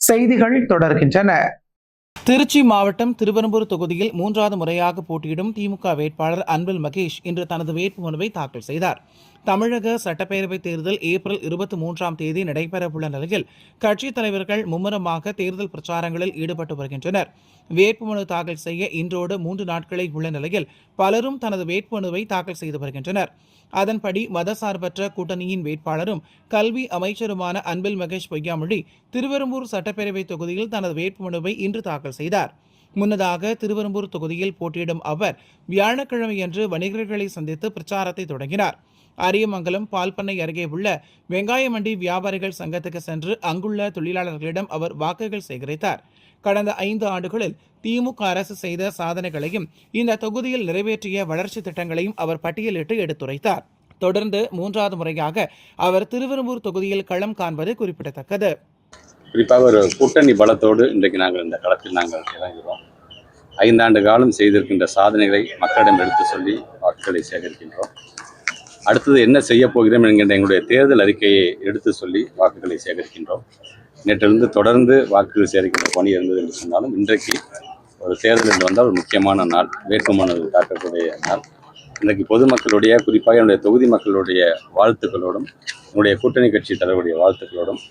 செய்திகள் தொடர்கின்றன. திருச்சி மாவட்டம் திருவெரும்பூர் தொகுதியில் 3வது முறையாக போட்டியிடும் திமுக வேட்பாளர் அன்பில் மகேஷ் இன்று தனது வேட்புமனுவை தாக்கல் செய்தார். தமிழக சட்டப்பேரவைத் தேர்தல் ஏப்ரல் 23ஆம் தேதி நடைபெறவுள்ள நிலையில் கட்சித் தலைவர்கள் மும்முரமாக தேர்தல் பிரச்சாரங்களில் ஈடுபட்டு வருகின்றனர். வேட்புமனு தாக்கல் செய்ய இன்றோடு 3 நாட்களே உள்ள நிலையில் பலரும் தனது வேட்புமனுவை தாக்கல் செய்து வருகின்றனர். அதன்படி மதசார்பற்ற கூட்டணியின் வேட்பாளரும் கல்வி அமைச்சருமான அன்பில் மகேஷ் பொய்யாமொழி திருவெரும்பூர் சட்டப்பேரவை தொகுதியில் தனது வேட்புமனுவை இன்று தாக்கல் செய்தார். முன்னதாக திருவெரும்பூர் தொகுதியில் போட்டியிடும் அவர் வியாழக்கிழமையன்று வணிகர்களை சந்தித்து பிரச்சாரத்தை தொடங்கினார். அரியமங்கலம் பால்பண்ணை அருகே உள்ள வெங்காய மண்டி வியாபாரிகள் சங்கத்துக்கு சென்று அங்குள்ள தொழிலாளர்களிடம் அவர் வாக்குகள் சேகரித்தார். கடந்த 5 ஆண்டுகளில் திமுக அரசு செய்த சாதனைகளையும் இந்த தொகுதியில் நிறைவேற்றிய வளர்ச்சி திட்டங்களையும் அவர் பட்டியலிட்டு எடுத்துரைத்தார். தொடர்ந்து 3வது முறையாக அவர் திருவெரும்பூர் தொகுதியில் களம் காண்பது குறிப்பிடத்தக்கது. குறிப்பாக ஒரு கூட்டணி பலத்தோடு இன்றைக்கு நாங்கள் இந்த களத்தில் இறங்குகிறோம். 5 ஆண்டு காலம் செய்திருக்கின்ற சாதனைகளை மக்களிடம் எடுத்து சொல்லி வாக்குகளை சேகரிக்கின்றோம். அடுத்தது என்ன செய்ய போகிறோம் என்கின்ற எங்களுடைய தேர்தல் அறிக்கையை எடுத்து சொல்லி வாக்குகளை சேகரிக்கின்றோம். நேற்றிலிருந்து தொடர்ந்து வாக்குகள் சேகரிக்கின்ற பணி இருந்தது என்று சொன்னாலும் இன்றைக்கு ஒரு தேர்தலில் வந்தால் ஒரு முக்கியமான நாள், வேட்புமனு தாக்கக்கூடிய நாள். இன்றைக்கு பொதுமக்களுடைய, குறிப்பாக என்னுடைய தொகுதி மக்களுடைய வாழ்த்துக்களோடும், என்னுடைய கூட்டணி கட்சி தலைவருடைய வாழ்த்துக்களோடும்,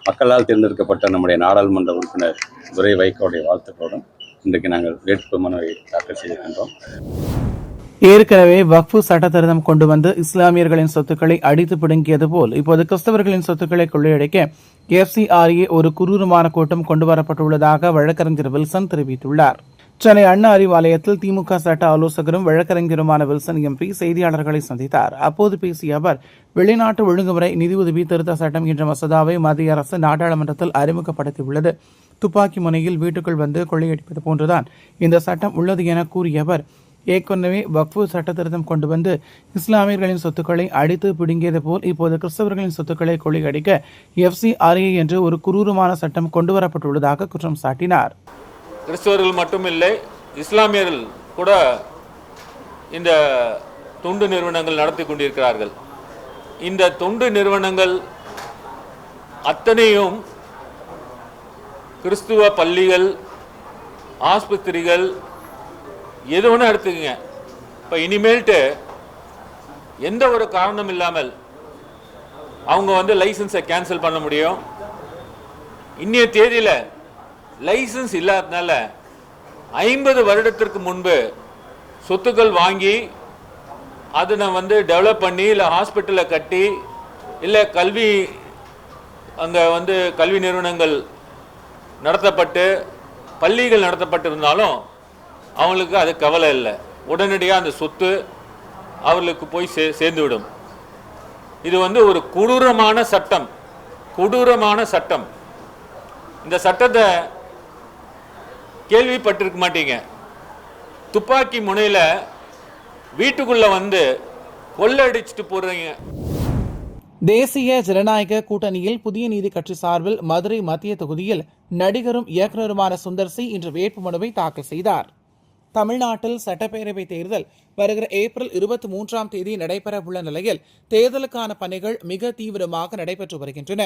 மக்களால் தேர்ந்தெடுக்கப்பட்ட நம்முடைய நாடாளுமன்ற உறுப்பினர் துரை வைகோவுடைய வாழ்த்துக்களோடும் இன்றைக்கு நாங்கள் வேட்புமனுவை தாக்கல் செய்திருக்கின்றோம். ஏற்கனவே வக்ஃபு சட்ட திருத்தம் கொண்டு வந்து இஸ்லாமியர்களின் சொத்துக்களை அடித்து பிடுங்கியது போல் இப்போது கிறிஸ்தவர்களின் சொத்துக்களை கொள்ளையடிக்க FCRA ஒரு குரூரமான கூட்டம் கொண்டுவரப்பட்டுள்ளதாக வழக்கறிஞர் வில்சன் தெரிவித்துள்ளார். சென்னை அண்ணா அறிவாலயத்தில் திமுக சட்ட ஆலோசகரும் வழக்கறிஞருமான வில்சன் MP செய்தியாளர்களை சந்தித்தார். அப்போது பேசிய அவர், வெளிநாட்டு ஒழுங்குமுறை நிதி உதவி திருத்த சட்டம் என்ற மசோதாவை மத்திய அரசு நாடாளுமன்றத்தில் அறிமுகப்படுத்தியுள்ளது. துப்பாக்கி முனையில் வீட்டுக்குள் வந்து கொள்ளையடிப்பது போன்றுதான் இந்த சட்டம் உள்ளது என கூறிய அவர், ஏற்கனவே வக்ஃபு சட்ட திருத்தம் கொண்டு வந்து இஸ்லாமியர்களின் சொத்துக்களை அடித்து பிடுங்கியது போல் இப்போது கிறிஸ்தவர்களின் சொத்துக்களை கொள்ளையடிக்க FCRA என்று ஒரு குரூரமான சட்டம் கொண்டுவரப்பட்டுள்ளதாக குற்றம் சாட்டினார். கிறிஸ்தவர்கள் மட்டுமில்லை, இஸ்லாமியர்கள் கூட இந்த தொண்டு நிறுவனங்கள் நடத்தி கொண்டிருக்கிறார்கள். இந்த தொண்டு நிறுவனங்கள் அத்தனையும் கிறிஸ்துவ பள்ளிகள், ஆஸ்பத்திரிகள், எது ஒன்று எடுத்துக்கங்க. இப்போ இனிமேல்ட்டு எந்த ஒரு காரணம் இல்லாமல் அவங்க லைசன்ஸை கேன்சல் பண்ண முடியும். இன்னைய தேதியில் லைசன்ஸ் இல்லாததுனால 50 வருடத்திற்கு முன்பு சொத்துக்கள் வாங்கி அதை டெவலப் பண்ணி, இல்லை ஹாஸ்பிட்டலில் கட்டி, இல்லை அங்கே கல்வி நிறுவனங்கள் நடத்தப்பட்டு, பள்ளிகள் நடத்தப்பட்டிருந்தாலும் அவங்களுக்கு அது கவலை இல்லை. உடனடியாக அந்த சொத்து அவர்களுக்கு போய் சேர்ந்துவிடும். இது ஒரு கொடூரமான சட்டம், கொடூரமான சட்டம். இந்த சட்டத்தை கேள்விப்பட்டிருக்க மாட்டீங்க. துப்பாக்கி முனையில் வீட்டுக்குள்ளே கொள்ளடிச்சிட்டு போடுறீங்க. தேசிய ஜனநாயக கூட்டணியில் புதிய நீதி கட்சி சார்பில் மதுரை மத்திய தொகுதியில் நடிகரும் இயக்குநருமான சுந்தர் சி இன்று வேட்புமனுவை தாக்கல் செய்தார். தமிழ்நாட்டில் சட்டப்பேரவை தேர்தல் வருகிற ஏப்ரல் 23ஆம் தேதி நடைபெறவுள்ள நிலையில் தேர்தலுக்கான பணிகள் மிக தீவிரமாக நடைபெற்று வருகின்றன.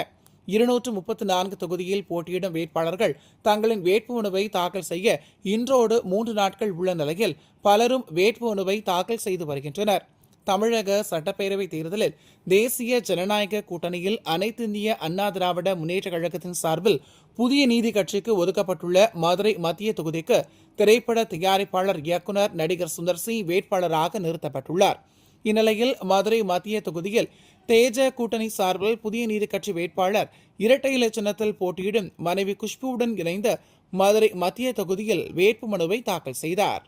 234 தொகுதியில் போட்டியிடும் வேட்பாளர்கள் தங்களின் வேட்புமனுவை தாக்கல் செய்ய இன்றோடு 3 நாட்கள் உள்ள நிலையில் பலரும் வேட்புமனுவை தாக்கல் செய்து வருகின்றனர். தமிழக சட்டப்பேரவை தேர்தலில் தேசிய ஜனநாயக கூட்டணியில் அனைத்திந்திய அண்ணா திராவிட முன்னேற்ற கழகத்தின் சார்பில் புதிய நீதி கட்சிக்கு ஒதுக்கப்பட்டுள்ள மதுரை மத்திய தொகுதிக்கு திரைப்பட தயாரிப்பாளர், இயக்குநர், நடிகர் சுந்தர் சி வேட்பாளராக நிறுத்தப்பட்டுள்ளார். இந்நிலையில் மதுரை மத்திய தொகுதியில் தேஜ கூட்டணி சார்பில் புதிய நீதி கட்சி வேட்பாளர் இரட்டை இலை சின்னத்தில் போட்டியிடும் மனைவி குஷ்புவுடன் இணைந்து மதுரை மத்திய தொகுதியில் வேட்புமனுவை தாக்கல் செய்தார்.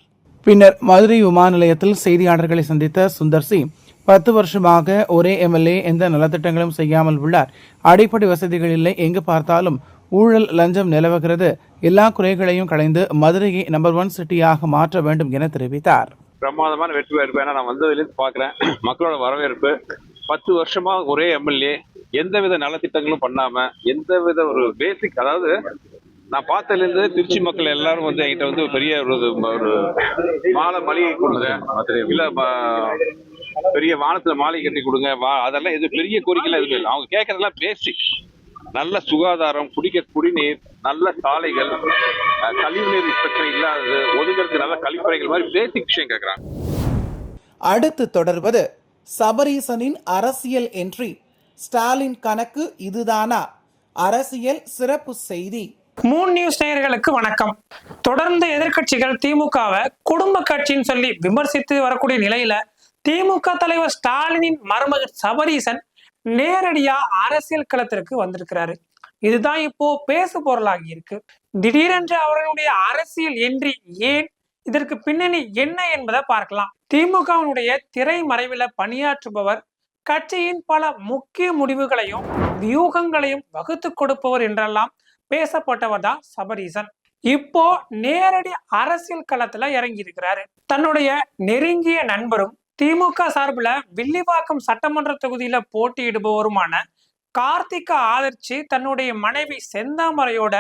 பின்னர் மதுரை விமான நிலையத்தில் செய்தியாளர்களை சந்தித்த சுந்தர் சி, 10 வருஷமாக ஒரே MLA எந்த நலத்திட்டங்களும் செய்யாமல் உள்ளார். அடிப்படை வசதிகள் இல்லை, எங்கு பார்த்தாலும் ஊழல், லஞ்சம் நிலவுகிறது. எல்லா குறைகளையும் களைந்து மதுரையை நம்பர் 1 சிட்டியாக மாற்ற வேண்டும் என தெரிவித்தார். பிரமாதமான வெற்றி வாய்ப்பு. ஏன்னா நான் வந்ததுலேருந்து பார்க்குறேன் மக்களோட வரவேற்பு. 10 வருஷமா ஒரே MLA, எந்தவித நலத்திட்டங்களும் பண்ணாம, எந்தவித ஒரு பேசிக், அதாவது நான் பார்த்ததுலேருந்து திருச்சி மக்கள் எல்லாரும் என்கிட்ட பெரிய ஒரு மாலை மளிகை கொடுங்க, இல்ல பெரிய வானத்துல மாலை கட்டி கொடுங்க, அதெல்லாம் எது பெரிய கோரிக்கைலாம் எதுவும் இல்லை. அவங்க கேட்கறதெல்லாம் பேசிக். நல்ல சுகாதாரம், குடிநீர், நல்ல சாலைகள், கழிவுநீர் பிரச்சனை இல்லாதது, ஒதுங்கிறதுக்கு நல்ல கழிப்பறைகள் மாதிரி பேசிக் விஷயம் கேட்குறாங்க. அடுத்து தொடர்வது சபரீசனின் அரசியல் என்ட்ரி. ஸ்டாலின் கணக்கு இதுதானா? அரசியல் சிறப்பு செய்தி. மூன் நியூஸ் நேயர்களுக்கு வணக்கம். தொடர்ந்து எதிர்க்கட்சிகள் திமுகவை குடும்ப கட்சின்னு சொல்லி விமர்சித்து வரக்கூடிய நிலையில திமுக தலைவர் ஸ்டாலினின் மருமகன் சபரீசன் நேரடியா அரசியல் களத்திற்கு வந்திருக்கிறாரு. இதுதான் இப்போ பேசு பொருளாகி இருக்கு. திடீரென்று அவர்களுடைய அரசியல் என்ட்ரி ஏன், இதற்கு பின்னணி என்ன என்பதை பார்க்கலாம். திமுகவினுடைய திரைமறைவில பணியாற்றுபவர், கட்சியின் பல முக்கிய முடிவுகளையும் வியூகங்களையும் வகுத்து கொடுப்பவர் என்றெல்லாம் பேசப்பட்டவர் தான் சபரீசன். இப்போ நேரடி அரசியல் களத்துல இறங்கி இருக்கிறாரு. தன்னுடைய நெருங்கிய நண்பரும் திமுக சார்பில் வில்லிவாக்கம் சட்டமன்ற தொகுதியில போட்டியிடுபவருமான கார்த்திகை ஆதரிச்சு தன்னுடைய மனைவி செந்தாமரையோட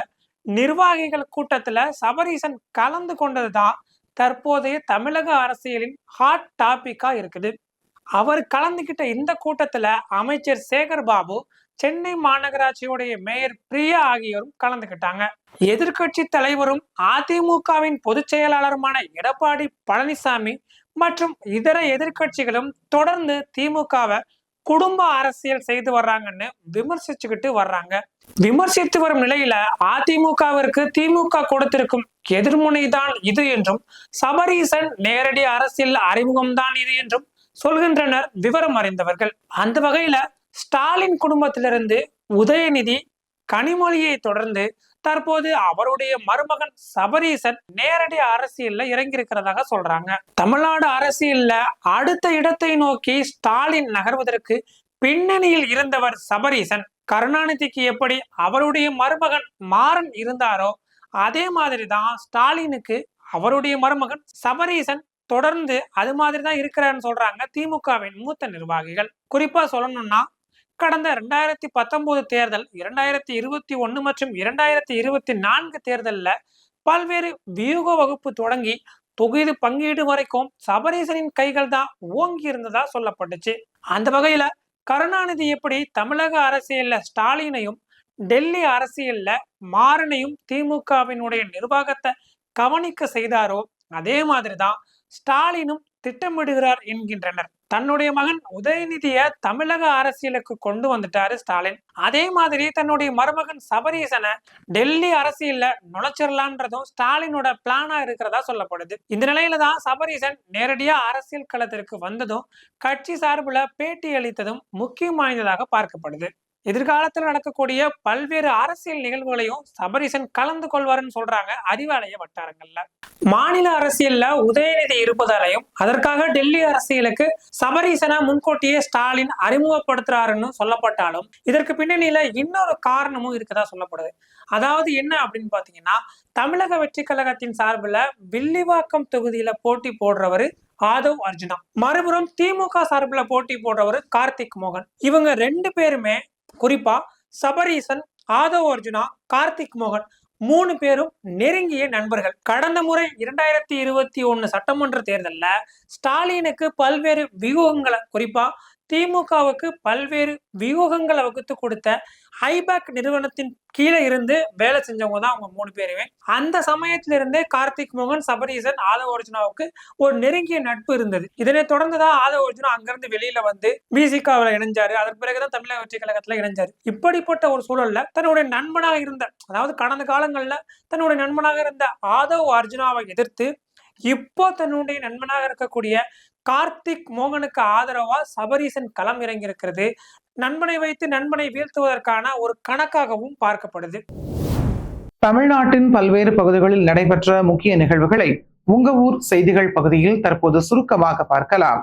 நிர்வாகிகள் கூட்டத்துல சபரீசன் கலந்து கொண்டதுதான் தற்போதைய தமிழக அரசியலின் ஹாட் டாபிக்கா இருக்குது. அவர் கலந்துகிட்ட இந்த கூட்டத்துல அமைச்சர் சேகர் பாபு, சென்னை மாநகராட்சியுடைய மேயர் பிரியா ஆகியோரும் கலந்துகிட்டாங்க. எதிர்கட்சி தலைவரும் அதிமுகவின் பொதுச் செயலாளருமான எடப்பாடி பழனிசாமி மற்றும் இதர எதிர்கட்சிகளும் தொடர்ந்து திமுகவை குடும்ப அரசியல் செய்து வர்றாங்கன்னு விமர்சிச்சுக்கிட்டு வர்றாங்க. விமர்சித்து வரும் நிலையில அதிமுகவிற்கு திமுக கொடுத்திருக்கும் எதிர்முனைதான் இது என்றும், சபரீசன் நேரடி அரசியல் அறிமுகம்தான் இது என்றும் சொல்கின்றனர் விவரம் அறிந்தவர்கள். அந்த வகையில ஸ்டாலின் குடும்பத்திலிருந்து உதயநிதி, கனிமொழியை தொடர்ந்து தற்போது அவருடைய மருமகன் சபரீசன் நேரடி அரசியல்ல இறங்கி இருக்கிறதாக சொல்றாங்க. தமிழ்நாடு அரசியல்ல அடுத்த இடத்தை நோக்கி ஸ்டாலின் நகர்வதற்கு பின்னணியில் இருந்தவர் சபரீசன். கருணாநிதிக்கு எப்படி அவருடைய மருமகன் மாறன் இருந்தாரோ அதே மாதிரிதான் ஸ்டாலினுக்கு அவருடைய மருமகன் சபரீசன் தொடர்ந்து அது மாதிரிதான் இருக்கிறான்னு சொல்றாங்க திமுகவின் மூத்த நிர்வாகிகள். குறிப்பா சொல்லணும்னா, கடந்த 2019 தேர்தல், 2021 மற்றும் 2024 தேர்தல்ல பல்வேறு வியூக வகுப்பு தொடங்கி தொகுதி பங்கீடு வரைக்கும் சபரீசனின் கைகள் தான் ஓங்கி இருந்ததா சொல்லப்பட்டுச்சு. அந்த வகையில கருணாநிதி எப்படி தமிழக அரசியல்ல ஸ்டாலினையும், டெல்லி அரசியல்ல மாறனையும் திமுகவினுடைய நிர்வாகத்தை கவனிக்க செய்தாரோ அதே மாதிரிதான் ஸ்டாலினும் திட்டமிடுகிறார் என்கின்றனர். தன்னுடைய மகன் உதயநிதியை தமிழக அரசியலுக்கு கொண்டு வந்துட்டாரு ஸ்டாலின். அதே மாதிரி தன்னுடைய மருமகன் சபரீசனை டெல்லி அரசியல்ல நுழைச்சிடலான்றதும் ஸ்டாலினோட பிளானா இருக்கிறதா சொல்லப்படுது. இந்த நிலையில தான் சபரீசன் நேரடியா அரசியல் களத்திற்கு வந்ததும் கட்சி சார்புல பேட்டி அளித்ததும் முக்கியம் வாய்ந்ததாக பார்க்கப்படுது. எதிர்காலத்தில் நடக்கக்கூடிய பல்வேறு அரசியல் நிகழ்வுகளையும் சபரீசன் கலந்து கொள்வாருன்னு சொல்றாங்க அறிவாலய வட்டாரங்கள்ல. மாநில அரசியல்ல உதயநிதி இருப்பதாலையும் அதற்காக டெல்லி அரசியலுக்கு சபரீசனை முன்கூட்டியே ஸ்டாலின் அறிமுகப்படுத்துறாருன்னு சொல்லப்பட்டாலும் இதற்கு பின்னணியில இன்னொரு காரணமும் இருக்கதா சொல்லப்படுது. அதாவது என்ன அப்படின்னு பாத்தீங்கன்னா, தமிழக வெற்றி கழகத்தின் சார்பில் வில்லிவாக்கம் தொகுதியில போட்டி போடுறவரு ஆதவ் அர்ஜுனா, மறுபுறம் திமுக சார்பில் போட்டி போடுறவரு கார்த்திக் மோகன். இவங்க ரெண்டு பேருமே, குறிப்பா சபரீசன், ஆதவ் அர்ஜுனா, கார்த்திக் மோகன் 3 பேரும் நெருங்கிய நண்பர்கள். கடந்த முறை 2021 சட்டமன்ற தேர்தல்ல ஸ்டாலினுக்கு பல்வேறு வியூகங்களை, குறிப்பா திமுகவுக்கு பல்வேறு வியூகங்களை வகுத்து கொடுத்த ஐபேக் நிறுவனத்தின் கீழே இருந்து வேலை செஞ்சவங்க தான் அவங்க 3 பேருமே. அந்த சமயத்திலிருந்தே கார்த்திக் மோகன், சபரீசன், ஆதவ் அர்ஜுனாவுக்கு ஒரு நெருங்கிய நட்பு இருந்தது. இதனை தொடர்ந்துதான் ஆதவ் அர்ஜுனா அங்கிருந்து வெளியில வந்து பிசிகாவில இணைஞ்சாரு. அதற்கு பிறகுதான் தமிழக வெற்றி கழகத்துல இணைஞ்சாரு. இப்படிப்பட்ட ஒரு சூழல்ல தன்னுடைய நண்பனாக இருந்த, அதாவது கடந்த காலங்கள்ல தன்னுடைய நண்பனாக இருந்த ஆதவ் அர்ஜுனாவை எதிர்த்து இப்போ தன்னுடைய நண்பனாக இருக்கக்கூடிய கார்த்திக் மோகனுக்கு ஆதரவா சபரீசன் களம் இறங்கி இருக்கிறது நண்பனை வைத்து நண்பனை வீழ்த்துவதற்கான ஒரு கணக்காகவும் பார்க்கப்படுது. தமிழ்நாட்டின் பல்வேறு பகுதிகளில் நடைபெற்ற முக்கிய நிகழ்வுகளை உங்க ஊர் செய்திகள் பகுதியில் தற்போது சுருக்கமாக பார்க்கலாம்.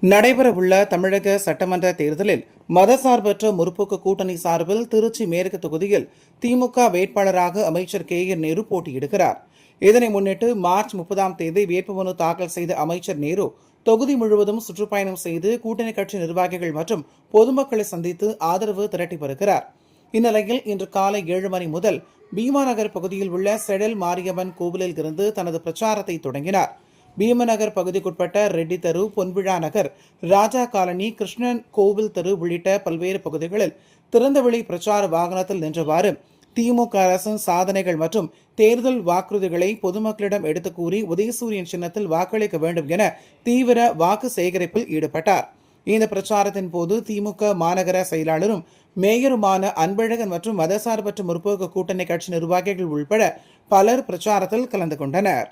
நடைபெறவுள்ள தமிழக சட்டமன்ற தேர்தலில் மதசார்பற்ற முற்போக்கு கூட்டணி சார்பில் திருச்சி மேற்கு தொகுதியில் திமுக வேட்பாளராக அமைச்சர் KN நேரு போட்டியிடுகிறார். இதனை முன்னிட்டு மார்ச் 30ஆம் தேதி வேட்புமனு தாக்கல் செய்த அமைச்சர் நேரு தொகுதி முழுவதும் சுற்றுப்பயணம் செய்து கூட்டணி கட்சி நிர்வாகிகள் மற்றும் பொதுமக்களை சந்தித்து ஆதரவு திரட்டி வருகிறார். இந்நிலையில் இன்று காலை 7 மணி முதல் பீமா நகர் பகுதியில் உள்ள செடல் மாரியம்மன் கோவிலில் இருந்து தனது பிரச்சாரத்தை தொடங்கினார். பீமநகர் பகுதிக்குட்பட்ட ரெட்டி தெரு, பொன்விழா நகர், ராஜா காலனி, கிருஷ்ணன் கோவில் தெரு உள்ளிட்ட பல்வேறு பகுதிகளில் திறந்தவெளி பிரச்சார வாகனத்தில் நின்றவாறு திமுக அரசின் சாதனைகள் மற்றும் தேர்தல் வாக்குறுதிகளை பொதுமக்களிடம் எடுத்துக் கூறி உதயசூரியன் சின்னத்தில் வாக்களிக்க வேண்டும் என தீவிர வாக்கு சேகரிப்பில் ஈடுபட்டார். இந்த பிரச்சாரத்தின் போது திமுக மாநகர செயலாளரும் மேயருமான அன்பழகன் மற்றும் மதசார்பற்ற முற்போக்கு கூட்டணி கட்சி நிர்வாகிகள் உள்பட பலர் பிரச்சாரத்தில் கலந்து கொண்டனர்.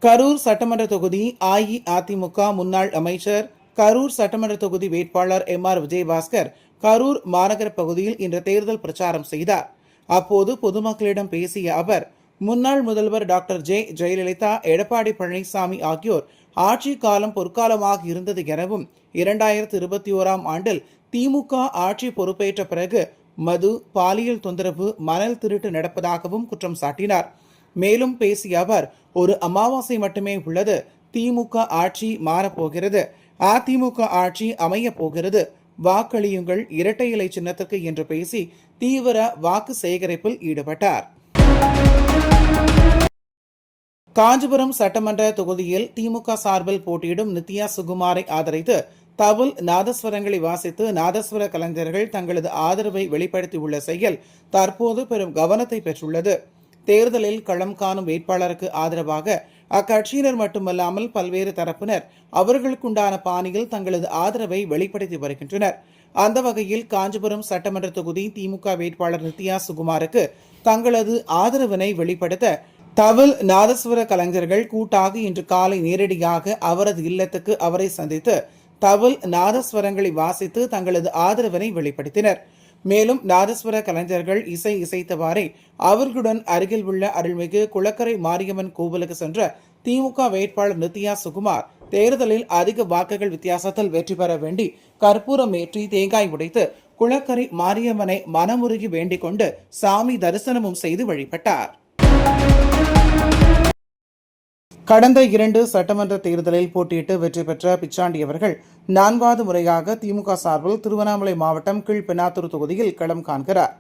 கரூர் சட்டமன்ற தொகுதி அஇஅதிமுக முன்னாள் அமைச்சர், கரூர் சட்டமன்ற தொகுதி வேட்பாளர் எம்.ஆர். விஜயபாஸ்கர் கரூர் மாநகர பகுதியில் இன்று தேர்தல் பிரச்சாரம் செய்தார். அப்போது பொதுமக்களிடம் பேசிய அவர், முன்னாள் முதல்வர் டாக்டர் ஜெயலலிதா, எடப்பாடி பழனிசாமி ஆகியோர் ஆட்சி காலம் பொற்காலமாக இருந்தது எனவும் 2021ஆம் ஆண்டில் திமுக ஆட்சி பொறுப்பேற்ற பிறகு மது, பாலியல் தொந்தரவு, மணல் திருட்டு நடப்பதாகவும் குற்றம் சாட்டினார். மேலும் பேசிய அவர், ஒரு அமாவாசை மட்டுமே உள்ளது, திமுக ஆட்சி மாறப்போகிறது, அதிமுக ஆட்சி அமையப் போகிறது, வாக்களியுங்கள் இரட்டை இலை சின்னத்திற்கு என்று பேசி தீவிர வாக்கு சேகரிப்பில் ஈடுபட்டார். காஞ்சிபுரம் சட்டமன்ற தொகுதியில் திமுக சார்பில் போட்டியிடும் நித்யா சுகுமாரை ஆதரித்து தவில் நாதஸ்வரங்களை வாசித்து நாதஸ்வர கலைஞர்கள் தங்களது ஆதரவை வெளிப்படுத்தியுள்ள செயல் தற்போது பெரும் கவனத்தை பெற்றுள்ளது. தேர்தலில் களம் காணும் வேட்பாளருக்கு ஆதரவாக அக்கட்சியினர் மட்டுமல்லாமல் பல்வேறு தரப்பினர் அவர்களுக்குண்டான பாணியில் தங்களது ஆதரவை வெளிப்படுத்தி வருகின்றனர். அந்த வகையில் காஞ்சிபுரம் சட்டமன்ற தொகுதி திமுக வேட்பாளர் நித்யா சுகுமாருக்கு தங்களது ஆதரவினை வெளிப்படுத்த தவில் நாதஸ்வர கலைஞர்கள் கூட்டாக இன்று காலை நேரடியாக அவரது இல்லத்துக்கு அவரை சந்தித்து தவில் நாதஸ்வரங்களை வாசித்து தங்களது ஆதரவினை வெளிப்படுத்தினர். மேலும் நாதஸ்வர கலைஞர்கள் இசைத்தவாறே அவர்களுடன் அருகில் உள்ள அருள்மிகு குளக்கரை மாரியம்மன் கோவிலுக்கு சென்ற திமுக வேட்பாளர் நித்யா சுகுமார் தேர்தலில் அதிக வாக்குகள் வித்தியாசத்தில் வெற்றி பெற வேண்டி கற்பூரம் ஏற்றி தேங்காய் உடைத்து குளக்கரை மாரியம்மனை மனமுருகி வேண்டிக் கொண்டு சாமி தரிசனமும் செய்து வழிபட்டார். கடந்த 2 சட்டமன்ற தேர்தலில் போட்டியிட்டு வெற்றி பெற்ற பிச்சாண்டி அவர்கள் 4வது முறையாக திமுக சார்பில் திருவண்ணாமலை மாவட்டம் கீழ்பெண்ணாத்தூர் தொகுதியில் களம் காண்கிறார்.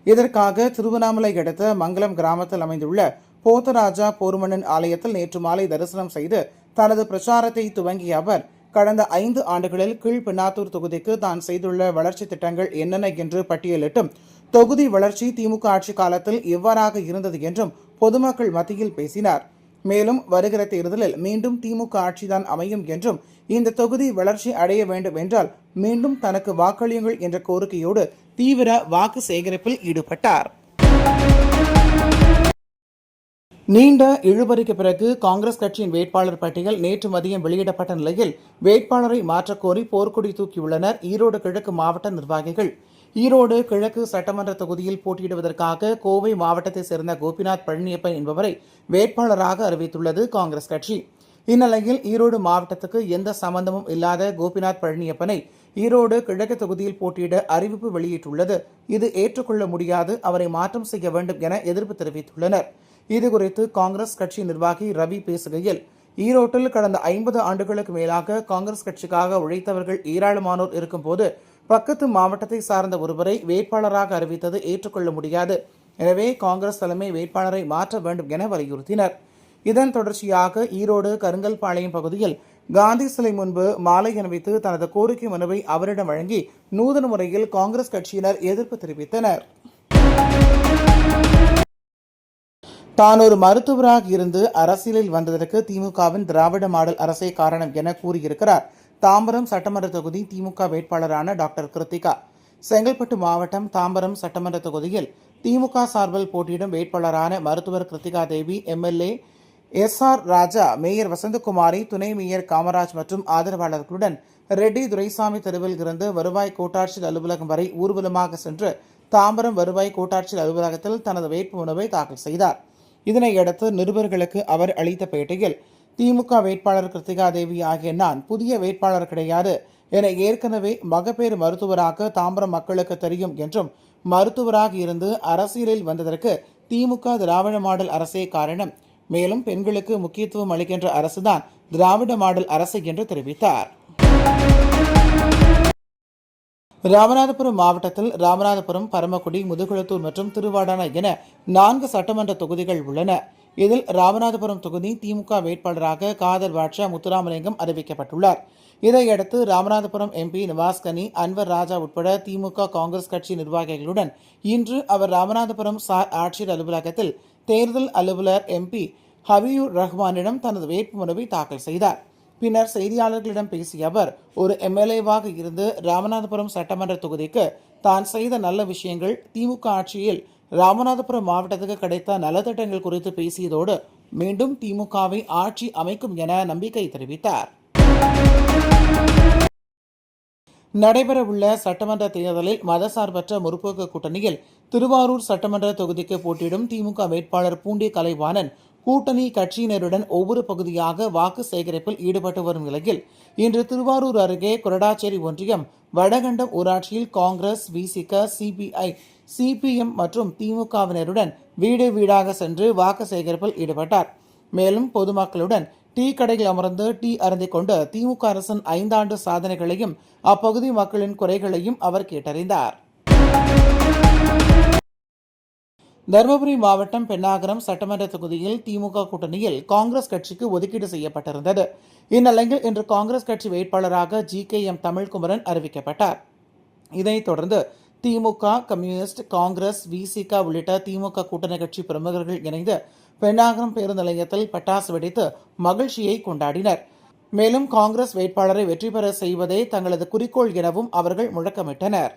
இதற்காக திருவண்ணாமலை அடுத்த மங்கலம் கிராமத்தில் அமைந்துள்ள போத்தராஜா போர்மன்னன் ஆலயத்தில் நேற்று மாலை தரிசனம் செய்து தனது பிரச்சாரத்தை துவங்கிய அவர், கடந்த 5 ஆண்டுகளில் கீழ்பெண்ணாத்தூர் தொகுதிக்கு தான் செய்துள்ள வளர்ச்சி திட்டங்கள் என்னென்ன என்று பட்டியலிட்டும் தொகுதி வளர்ச்சி திமுக ஆட்சி காலத்தில் எவ்வாறாக இருந்தது என்றும் பொதுமக்கள் மத்தியில் பேசினார். மேலும் வருகிற தேர்தலில் மீண்டும் திமுக ஆட்சிதான் அமையும் என்றும் இந்த தொகுதி வளர்ச்சி அடைய வேண்டும் என்றால் மீண்டும் தனக்கு வாக்களியுங்கள் என்ற கோரிக்கையோடு தீவிர வாக்கு சேகரிப்பில் ஈடுபட்டார். நீண்ட இழுபறிக்கு பிறகு காங்கிரஸ் கட்சியின் வேட்பாளர் பட்டியல் நேற்று மதியம் வெளியிடப்பட்ட நிலையில் வேட்பாளரை மாற்றக்கோரி போர்க்கொடி தூக்கியுள்ளனர் ஈரோடு கிழக்கு மாவட்ட நிர்வாகிகள். ஈரோடு கிழக்கு சட்டமன்ற தொகுதியில் போட்டியிடுவதற்காக கோவை மாவட்டத்தைச் சேர்ந்த கோபிநாத் பழனியப்பன் என்பவரை வேட்பாளராக அறிவித்துள்ளது காங்கிரஸ் கட்சி. இந்நிலையில் ஈரோடு மாவட்டத்துக்கு எந்த சம்பந்தமும் இல்லாத கோபிநாத் பழனியப்பனை ஈரோடு கிழக்கு தொகுதியில் போட்டியிட அறிவிப்பு வெளியிட்டுள்ளது. இது ஏற்றுக்கொள்ள முடியாது, அவரை மாற்றம் செய்ய வேண்டும் என எதிர்ப்பு தெரிவித்துள்ளனர். இதுகுறித்து காங்கிரஸ் கட்சி நிர்வாகி ரவி பேசுகையில், ஈரோட்டில் கடந்த 50 ஆண்டுகளுக்கு மேலாக காங்கிரஸ் கட்சிக்காக உழைத்தவர்கள் ஏராளமானோர் இருக்கும்போது பக்கத்து மாவட்டத்தை சார்ந்த ஒருவரை வேட்பாளராக அறிவித்தது ஏற்றுக்கொள்ள முடியாது. எனவே காங்கிரஸ் தலைமை வேட்பாளரை மாற்ற வேண்டும் என வலியுறுத்தினர். இதன் தொடர்ச்சியாக ஈரோடு கருங்கல்பாளையம் பகுதியில் காந்தி சிலை முன்பு மாலை அணிவித்து தனது கோரிக்கை மனுவை அவரிடம் வழங்கி நூதன முறையில் காங்கிரஸ் கட்சியினர் எதிர்ப்பு தெரிவித்தனர். தான் ஒரு மருத்துவராக இருந்து அரசியலில் வந்ததற்கு திமுகவின் திராவிட மாடல் அரசே காரணம் என கூறியிருக்கிறார் தாம்பரம் சட்டமன்ற தொகுதி திமுக வேட்பாளரான டாக்டர் கிருத்திகா. செங்கல்பட்டு மாவட்டம் தாம்பரம் சட்டமன்ற தொகுதியில் திமுக சார்பில் போட்டியிடும் வேட்பாளரான மருத்துவர் கிருத்திகா தேவி, எம்எல்ஏ எஸ்.ஆர். ராஜா, மேயர் வசந்தகுமாரி, துணை மேயர் காமராஜ் மற்றும் ஆதரவாளர்களுடன் ரெட்டி துரைசாமி தெருவில் இருந்து வருவாய் கோட்டாட்சியர் அலுவலகம் வரை ஊர்வலமாக சென்று தாம்பரம் வருவாய் கோட்டாட்சியர் அலுவலகத்தில் தனது வேட்புமனுவை தாக்கல் செய்தார். இதனையடுத்து நிருபர்களுக்கு அவர் அளித்த பேட்டியில், திமுக வேட்பாளர் கிருத்திகா தேவி ஆகிய நான் புதிய வேட்பாளர் கிடையாது என ஏற்கனவே மகப்பேறு மருத்துவராக தாம்பரம் மக்களுக்கு தெரியும் என்றும், மருத்துவராக இருந்து அரசியலில் வந்ததற்கு திமுக திராவிட மாடல் அரசே காரணம், மேலும் பெண்களுக்கு முக்கியத்துவம் அளிக்கின்ற அரசுதான் திராவிட மாடல் அரசு என்று தெரிவித்தார். ராமநாதபுரம் மாவட்டத்தில் ராமநாதபுரம், பரமக்குடி, முதுகுளத்தூர் மற்றும் திருவாடானா என 4 சட்டமன்ற தொகுதிகள் உள்ளன. இதில் ராமநாதபுரம் தொகுதி திமுக வேட்பாளராக காதர் பாட்ஷா முத்துராமலிங்கம் அறிவிக்கப்பட்டுள்ளார். இதையடுத்து ராமநாதபுரம் எம்பி நிவாஸ்கனி, அன்வர் ராஜா உட்பட திமுக காங்கிரஸ் கட்சி நிர்வாகிகளுடன் இன்று அவர் ராமநாதபுரம் சார் ஆட்சியர் அலுவலகத்தில் தேர்தல் அலுவலர் எம்பி ஹபியூர் ரஹ்மானிடம் தனது வேட்புமனுவை தாக்கல் செய்தார். பின்னர் செய்தியாளர்களிடம் பேசிய அவர், ஒரு எம்எல்ஏவாக இருந்து ராமநாதபுரம் சட்டமன்ற தொகுதிக்கு தான் செய்த நல்ல விஷயங்கள், திமுக ஆட்சியில் ராமநாதபுரம் மாவட்டத்துக்கு கிடைத்த நலத்திட்டங்கள் குறித்து பேசியதோடு மீண்டும் திமுகவை ஆட்சி அமைக்கும் என நம்பிக்கை தெரிவித்தார். நடைபெறவுள்ள சட்டமன்ற தேர்தலில் மதசார்பற்ற முற்போக்கு கூட்டணியில் திருவாரூர் சட்டமன்ற தொகுதிக்கு போட்டியிடும் திமுக வேட்பாளர் பூண்டி கலைவாணன் கூட்டணி கட்சியினருடன் ஒவ்வொரு பகுதியாக வாக்கு சேகரிப்பில் ஈடுபட்டு வரும் நிலையில் இன்று திருவாரூர் அருகே கொரடாச்சேரி ஒன்றியம் வடகண்டம் ஊராட்சியில் காங்கிரஸ், விசிக, சிபிஐ, சிபிஎம் மற்றும் திமுகவினருடன் வீடு வீடாக சென்று வாக்கு சேகரிப்பில் ஈடுபட்டார். மேலும் பொதுமக்களுடன் டீ கடையில் அமர்ந்து டீ அருந்திக் கொண்டு திமுக அரசின் 5 ஆண்டு சாதனைகளையும் அப்பகுதி மக்களின் குறைகளையும் அவர் கேட்டறிந்தார். தருமபுரி மாவட்டம் பென்னாகரம் சட்டமன்ற தொகுதியில் திமுக கூட்டணியில் காங்கிரஸ் கட்சிக்கு ஒதுக்கீடு செய்யப்பட்டிருந்தது. இந்நிலையில் இன்று காங்கிரஸ் கட்சி வேட்பாளராக GKM தமிழ்குமரன் அறிவிக்கப்பட்டார். இதைத் தொடர்ந்து திமுக, கம்யூனிஸ்ட், காங்கிரஸ், விசிக உள்ளிட்ட திமுக கூட்டணி கட்சி பிரமுகர்கள் இணைந்து பென்னாகரம் பேருந்து நிலையத்தில் பட்டாசு வெடித்து மகிழ்ச்சியை கொண்டாடினர். மேலும் காங்கிரஸ் வேட்பாளரை வெற்றி பெற செய்வதே தங்களது குறிக்கோள் எனவும் அவர்கள் முழக்கமிட்டனர்.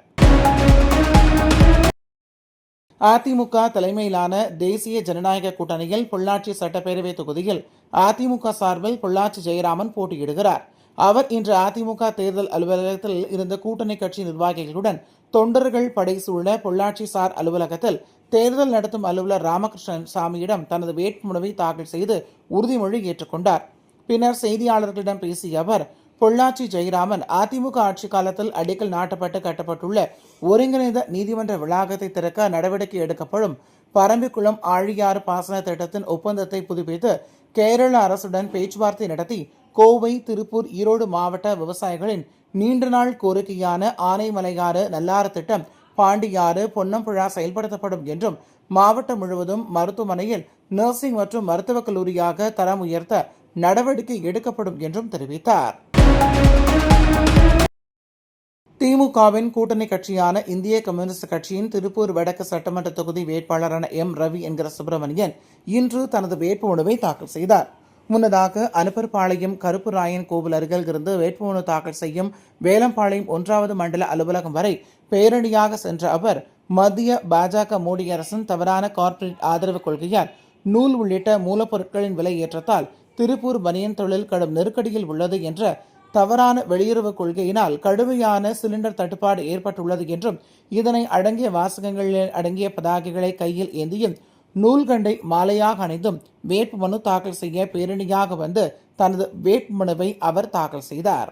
அதிமுக தலைமையிலான தேசிய ஜனநாயக கூட்டணியில் பொள்ளாச்சி சட்டப்பேரவை தொகுதியில் அதிமுக சார்பில் பொள்ளாச்சி ஜெயராமன் போட்டியிடுகிறார். அவர் இன்று அதிமுக தேர்தல் அலுவலகத்தில் இருந்த கூட்டணி கட்சி நிர்வாகிகளுடன் தொண்டர்கள் படை சூழ பொள்ளாச்சி சார் அலுவலகத்தில் தேர்தல் நடத்தும் அலுவலர் ராமகிருஷ்ணன் சாமியிடம் தனது வேட்புமனுவை தாக்கல் செய்து உறுதிமொழி ஏற்றுக்கொண்டார். பின்னர் செய்தியாளர்களிடம் பேசிய அவர், பொள்ளாச்சி ஜெயராமன் அதிமுக ஆட்சி காலத்தில் அடிக்கல் நாட்டப்பட்டு கட்டப்பட்டுள்ள ஒருங்கிணைந்த நீதிமன்ற வளாகத்தை திறக்க நடவடிக்கை எடுக்கப்படும், பரம்பிக்குளம் ஆழியாறு பாசன திட்டத்தின் ஒப்பந்தத்தை புதுப்பித்து கேரள அரசுடன் பேச்சுவார்த்தை நடத்தி கோவை, திருப்பூர், ஈரோடு மாவட்ட விவசாயிகளின் நீண்ட நாள் கோரிக்கையான ஆனைமலையாறு நல்லாறு திட்டம், பாண்டியாறு, பொன்னம்புழா செயல்படுத்தப்படும் என்றும் மாவட்டம் முழுவதும் மருத்துவமனையில் நர்சிங் மற்றும் மருத்துவக் கல்லூரியாக தரம் உயர்த்த நடவடிக்கை எடுக்கப்படும் என்றும் தெரிவித்தார். திமுகவின் கூட்டணி கட்சியான இந்திய கம்யூனிஸ்ட் கட்சியின் திருப்பூர் வடக்கு சட்டமன்ற தொகுதி வேட்பாளரான M. ரவி என்கிற சுப்பிரமணியன் இன்று தனது வேட்புமனுவை தாக்கல் செய்தார். முன்னதாக அனுப்பர்பாளையம் கருப்புராயன் கோவில் அருகில் இருந்து வேட்புமனு தாக்கல் செய்யும் வேலம்பாளையம் 1வது மண்டல அலுவலகம் வரை பேரணியாக சென்ற அவர், மத்திய பாஜக மோடி அரசின் தவறான கார்ப்பரேட் ஆதரவு கொள்கையால் நூல் உள்ளிட்ட மூலப்பொருட்களின் விலை ஏற்றத்தால் திருப்பூர் பனியன் தொழில் கடும் நெருக்கடியில் உள்ளது என்ற தவறான வெளியுறவு கொள்கையினால் கடுமையான சிலிண்டர் தட்டுப்பாடு ஏற்பட்டுள்ளது என்றும், இதனை அடங்கிய வாசகங்களில் அடங்கிய பதாகைகளை கையில் ஏந்தியும் நூல்கண்டை மாலையாக அணிந்தும் வேட்புமனு தாக்கல் செய்ய பேரணியாக வந்து தனது வேட்புமனுவை அவர் தாக்கல் செய்தார்.